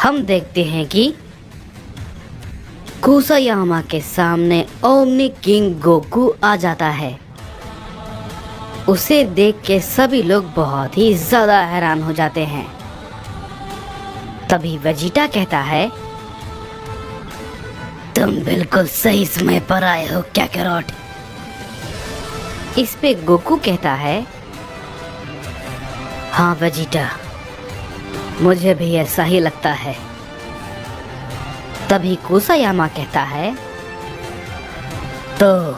हम देखते हैं कि कुसायामा के सामने ओमनी किंग गोकू आ जाता है। उसे देख के सभी लोग बहुत ही ज्यादा हैरान हो जाते हैं। तभी वेजिटा कहता है, तुम बिल्कुल सही समय पर आए हो काकारोट। इस पे गोकू कहता है, हाँ वेजिटा, मुझे भी ऐसा ही लगता है। तभी कुसायामा कहता है, तो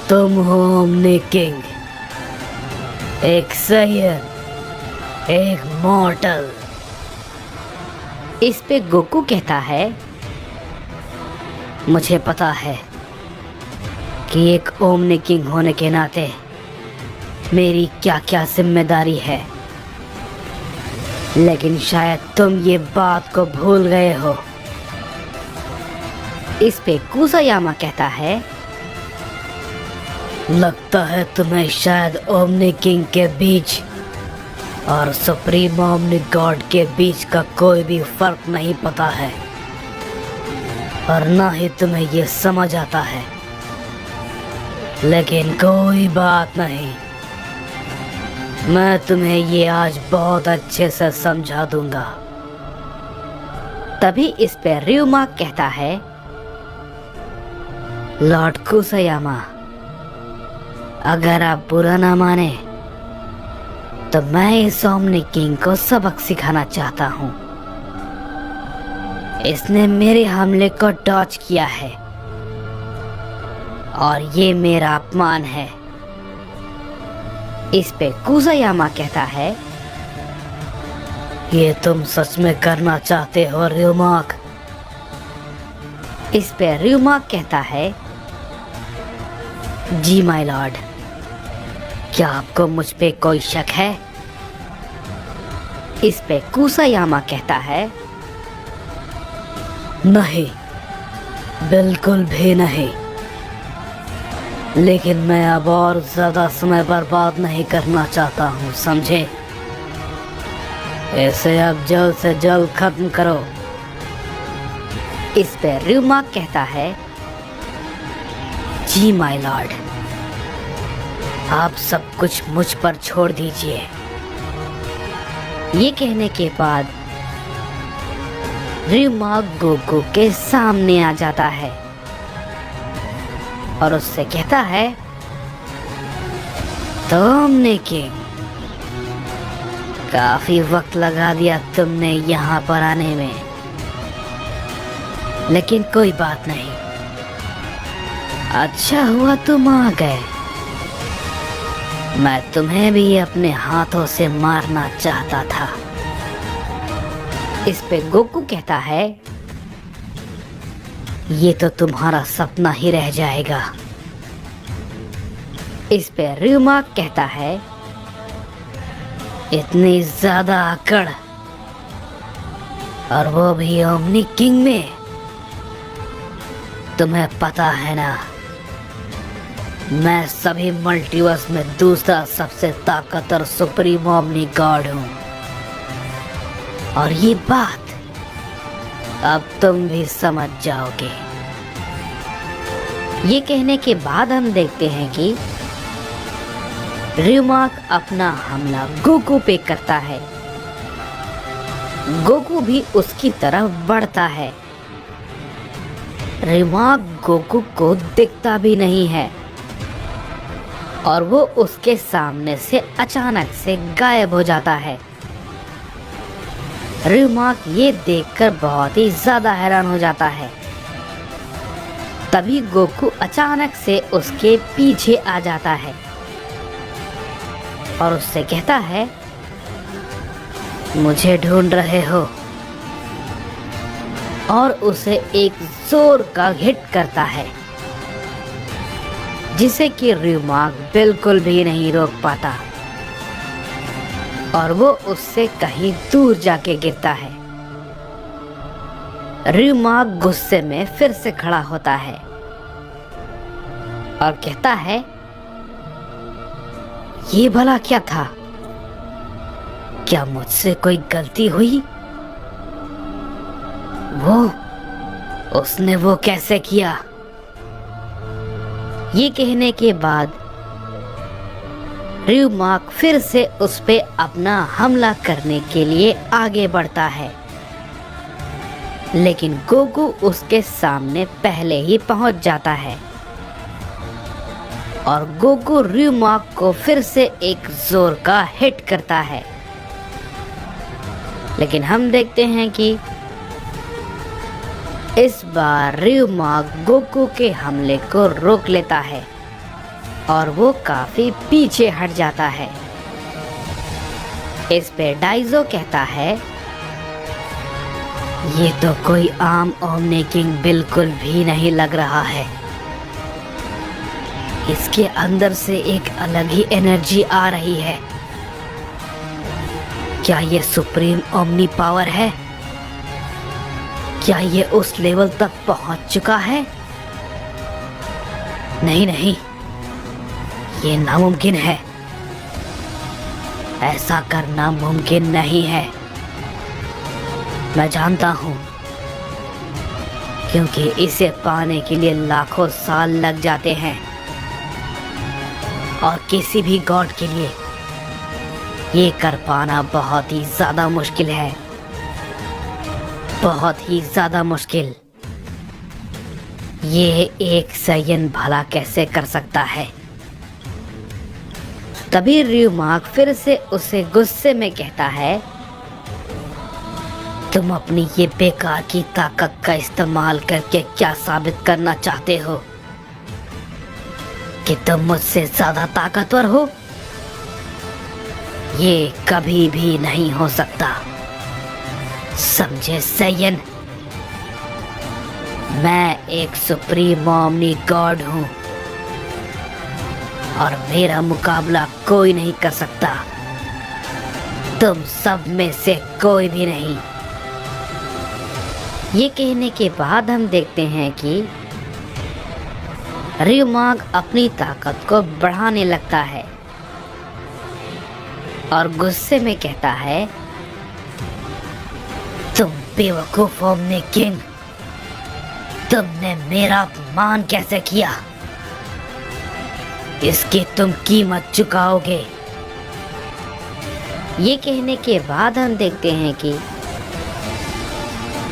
तुम हो ओमनी किंग, एक सैयद, एक मॉर्टल। इस पे गोकू कहता है, मुझे पता है कि एक ओमनी किंग होने के नाते मेरी क्या क्या जिम्मेदारी है, लेकिन शायद तुम ये बात को भूल गए हो। इस पे कुसायामा कहता है, लगता है तुम्हें शायद ओमनी किंग के बीच और सुप्रीम ओमनी गॉड के बीच का कोई भी फर्क नहीं पता है, और ना ही तुम्हें ये समझ आता है। लेकिन कोई बात नहीं, मैं तुम्हें ये आज बहुत अच्छे से समझा दूंगा। तभी इस पे ryuma कहता है, लॉर्ड कुसायामा, अगर आप बुरा ना माने तो मैं इस ओमनी किंग को सबक सिखाना चाहता हूँ। इसने मेरे हमले को डॉज किया है और ये मेरा अपमान है। इस पे कुसायामा कहता है, ये तुम सच में करना चाहते हो ryuma? इस पे ryuma कहता है, जी माय लॉर्ड, क्या आपको मुझ पे कोई शक है? इस पे कुसायामा कहता है, नहीं, बिल्कुल भी नहीं, लेकिन मैं अब और ज्यादा समय बर्बाद नहीं करना चाहता हूँ, समझे? इसे अब जल्द से जल्द खत्म करो। इस पे ryuma कहता है, जी माय लॉर्ड, आप सब कुछ मुझ पर छोड़ दीजिए। ये कहने के बाद ryuma गोकू के सामने आ जाता है और उससे कहता है, तो ओमनी किंग, काफी वक्त लगा दिया तुमने यहाँ पर आने में, लेकिन कोई बात नहीं, अच्छा हुआ तुम आ गए। मैं तुम्हें भी अपने हाथों से मारना चाहता था। इस पे गोकू कहता है, ये तो तुम्हारा सपना ही रह जाएगा। इस पे ryuma कहता है, इतनी ज्यादा आकड़, और वो भी ओमनी किंग में। तुम्हें पता है ना, मैं सभी मल्टीवर्स में दूसरा सबसे ताकतवर सुप्रीम ओमनी गॉड हूँ, और ये बात अब तुम भी समझ जाओगे। ये कहने के बाद हम देखते हैं कि ryuma अपना हमला गोकू पे करता है। गोकू भी उसकी तरफ बढ़ता है। ryuma गोकू को दिखता भी नहीं है और वो उसके सामने से अचानक से गायब हो जाता है। ryuma ये देखकर बहुत ही ज्यादा हैरान हो जाता है। तभी गोकू अचानक से उसके पीछे आ जाता है और उससे कहता है, मुझे ढूंढ रहे हो, और उसे एक जोर का हिट करता है जिसे कि ryuma बिल्कुल भी नहीं रोक पाता और वो उससे कहीं दूर जाके गिरता है। ryuma गुस्से में फिर से खड़ा होता है और कहता है, ये भला क्या था? क्या मुझसे कोई गलती हुई? उसने वो कैसे किया? ये कहने के बाद र्यूमाक फिर से उस पे अपना हमला करने के लिए आगे बढ़ता है, लेकिन गोकू उसके सामने पहले ही पहुंच जाता है और गोकू र्यूमाक को फिर से एक जोर का हिट करता है। लेकिन हम देखते हैं कि इस बार र्यूमाक गोकू के हमले को रोक लेता है और वो काफी पीछे हट जाता है। इस पे डाइजो कहता है, ये तो कोई आम ओमनी किंग बिल्कुल भी नहीं लग रहा है। इसके अंदर से एक अलग ही एनर्जी आ रही है। क्या ये सुप्रीम ओमनी पावर है? क्या ये उस लेवल तक पहुंच चुका है? नहीं नहीं, ये नामुमकिन है। ऐसा करना मुमकिन नहीं है। मैं जानता हूं, क्योंकि इसे पाने के लिए लाखों साल लग जाते हैं और किसी भी गॉड के लिए ये कर पाना बहुत ही ज्यादा मुश्किल है, बहुत ही ज्यादा मुश्किल। ये एक साइयन भला कैसे कर सकता है? तभी र्यूमाक फिर से उसे गुस्से में कहता है, तुम अपनी ये बेकार की ताकत का इस्तेमाल करके क्या साबित करना चाहते हो? कि तुम मुझसे ज्यादा ताकतवर हो? ये कभी भी नहीं हो सकता, समझे साइयन? मैं एक सुप्रीम ओमनी गॉड हूं और मेरा मुकाबला कोई नहीं कर सकता। तुम सब में से कोई भी नहीं। ये कहने के बाद हम देखते हैं कि र्यूमाक अपनी ताकत को बढ़ाने लगता है और गुस्से में कहता है, तुम बेवकूफ ओमनी किंग, तुमने मेरा अपमान कैसे किया? इसकी तुम कीमत चुकाओगे। ये कहने के बाद हम देखते हैं कि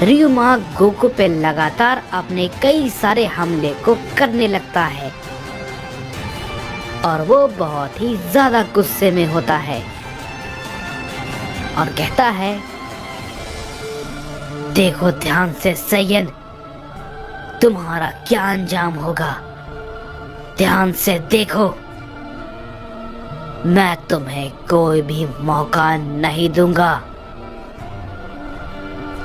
र्यूमाक गोकू पे लगातार अपने कई सारे हमले को करने लगता है और वो बहुत ही ज्यादा गुस्से में होता है और कहता है, देखो ध्यान से साइयन, तुम्हारा क्या अंजाम होगा। ध्यान से देखो, मैं तुम्हें कोई भी मौका नहीं दूंगा।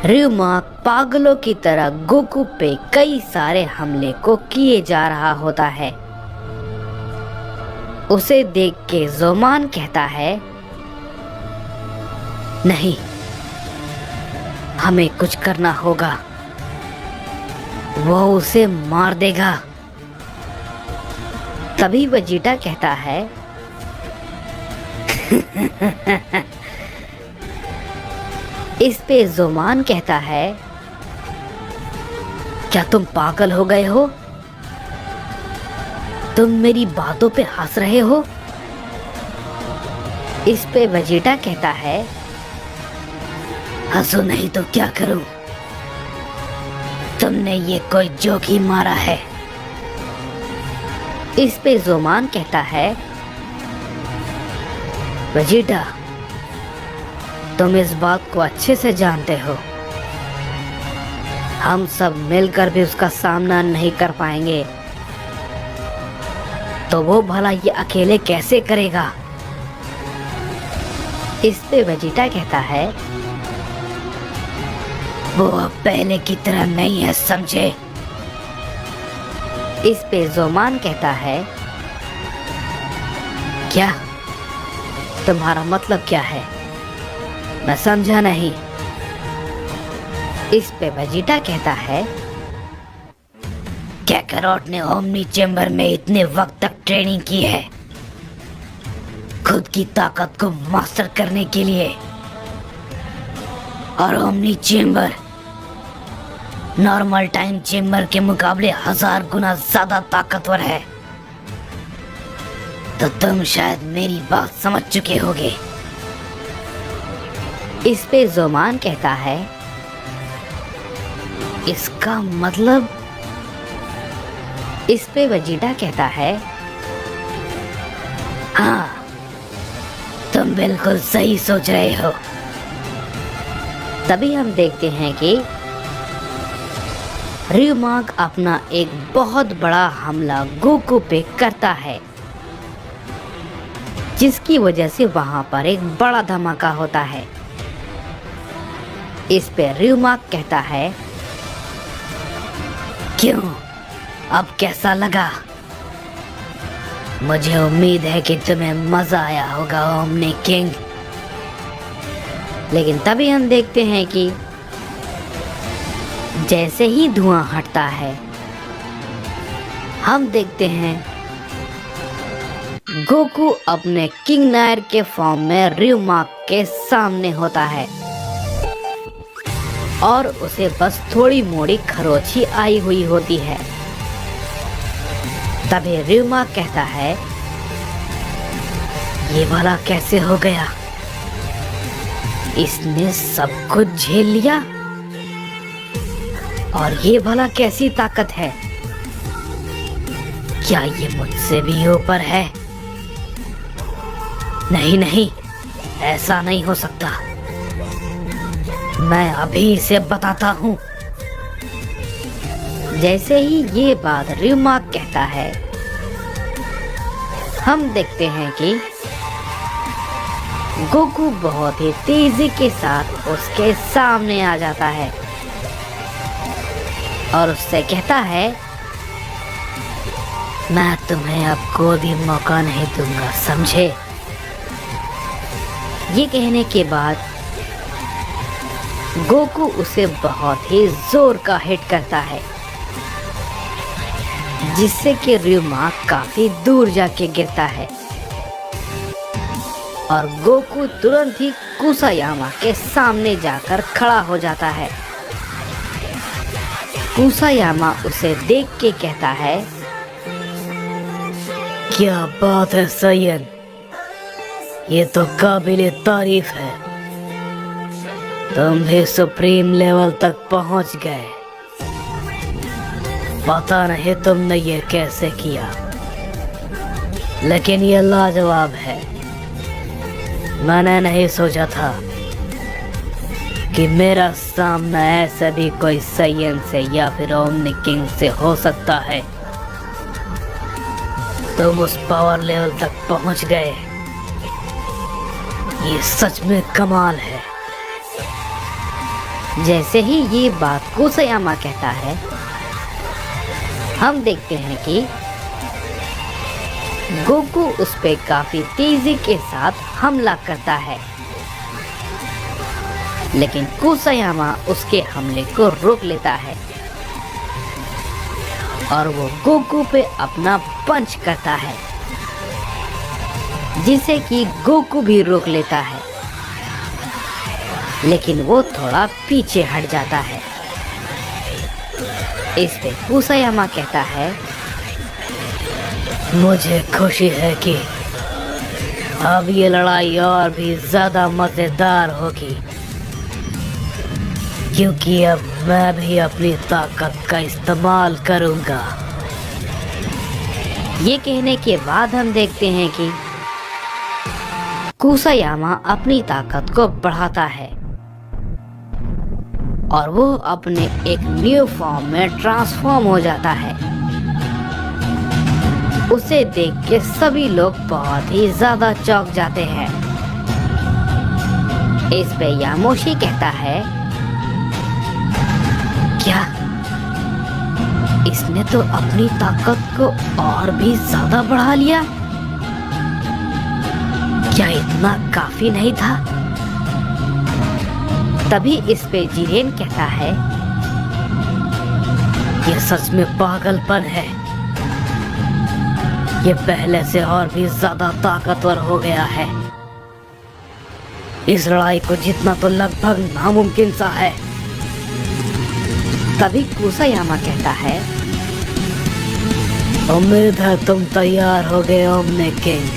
र्यूमाक पागलों की तरह गोकू पे कई सारे हमले को किए जा रहा होता है। उसे देख के जोमान कहता है, नहीं, हमें कुछ करना होगा, वो उसे मार देगा। तभी वेजिटा कहता है, इस पे जोमान कहता है, क्या तुम पागल हो गए हो? तुम मेरी बातों पे हंस रहे हो? इस पे वेजिटा कहता है, हंसो नहीं तो क्या करूं? तुमने ये कोई जोक ही मारा है। इस पे जोमान कहता है, वेजिटा, तुम इस बात को अच्छे से जानते हो, हम सब मिलकर भी उसका सामना नहीं कर पाएंगे, तो वो भला ये अकेले कैसे करेगा? इस पे वेजिटा कहता है, वो अब पहले की तरह नहीं है, समझे? इस पे जोमान कहता है, क्या? तुम्हारा मतलब क्या है? मैं समझा नहीं। इस पे वेजिटा कहता है, कैकरोट ने ओमनी चेम्बर में इतने वक्त तक ट्रेनिंग की है खुद की ताकत को मास्टर करने के लिए, और omni chamber normal time chamber के मुकाबले 1000 गुना ज्यादा ताकतवर है। तो तुम शायद मेरी बात समझ चुके होगे। इस पे जोमान कहता है, इसका मतलब? इस पे वेजिटा कहता है, हाँ, तुम बिल्कुल सही सोच रहे हो। तभी हम देखते हैं कि र्यूमाक अपना एक बहुत बड़ा हमला गोकू पे करता है, जिसकी वजह से वहां पर एक बड़ा धमाका होता है। इस पे र्यूमाक कहता है, क्यों, अब कैसा लगा? मुझे उम्मीद है कि तुम्हें मजा आया होगा ओमनी किंग। लेकिन तभी हम देखते हैं कि जैसे ही धुआं हटता है, हम देखते हैं गोकू अपने किंग नायर के फॉर्म में र्यूमाक के सामने होता है और उसे बस थोड़ी मोड़ी खरोंची आई हुई होती है। तभी र्यूमाक कहता है, ये भला कैसे हो गया? इसने सब कुछ झेल लिया, और ये भला कैसी ताकत है? क्या ये मुझसे भी ऊपर है? नहीं नहीं, ऐसा नहीं हो सकता। मैं अभी इसे बताता हूँ। जैसे ही ये बात र्यूमाक कहता है, हम देखते हैं कि गोकू बहुत ही तेजी के साथ उसके सामने आ जाता है और उससे कहता है, मैं तुम्हें अब कोई भी मौका नहीं दूंगा, समझे? ये कहने के बाद गोकू उसे बहुत ही जोर का हिट करता है, जिससे कि र्यूमाक काफी दूर जाके गिरता है और गोकू तुरंत ही कुसायामा के सामने जाकर खड़ा हो जाता है। कुसायामा उसे देख के कहता है, क्या बात है सैयन, ये तो काबिले तारीफ है। तुम भी सुप्रीम लेवल तक पहुंच गए। पता नहीं तुमने ये कैसे किया, लेकिन ये लाजवाब है। मैंने नहीं सोचा था कि मेरा सामना ऐसा भी कोई सैयन से या फिर ओमनी किंग से हो सकता है। तुम उस पावर लेवल तक पहुंच गए, ये सच में कमाल है। जैसे ही ये बात कुसायामा कहता है, हम देखते हैं कि गोकू उस पे काफी तेजी के साथ हमला करता है, लेकिन कुसायामा उसके हमले को रोक लेता है और वो गोकू पे अपना पंच करता है, जिसे कि गोकू भी रोक लेता है, लेकिन वो थोड़ा पीछे हट जाता है। इस पे कुसायामा कहता है, मुझे खुशी है कि अब ये लड़ाई और भी ज्यादा मजेदार होगी, क्योंकि अब मैं भी अपनी ताकत का इस्तेमाल करूंगा। ये कहने के बाद हम देखते हैं कि कुसायामा अपनी ताकत को बढ़ाता है और वो अपने एक न्यू फॉर्म में ट्रांसफॉर्म हो जाता है। उसे देख के सभी लोग बहुत ही ज्यादा चौंक जाते हैं। इस पे यामोशी कहता है, क्या इसने तो अपनी ताकत को और भी ज्यादा बढ़ा लिया? क्या इतना काफी नहीं था? तभी इस पे जिरेन कहता है, ये सच में पागलपन है। ये पहले से और भी ज्यादा ताकतवर हो गया है। इस लड़ाई को जीतना तो लगभग नामुमकिन सा है। तभी कुसायामा कहता है, उम्मीद है तुम तैयार हो गए ओमने किंग।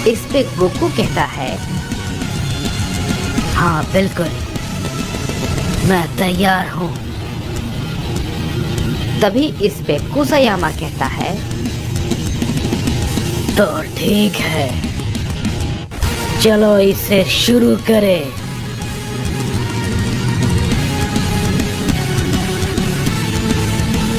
इस पे गोकू कहता है, हाँ बिल्कुल, मैं तैयार हूँ। तभी इस पे कुसायामा कहता है, तो ठीक है, चलो इसे शुरू करें।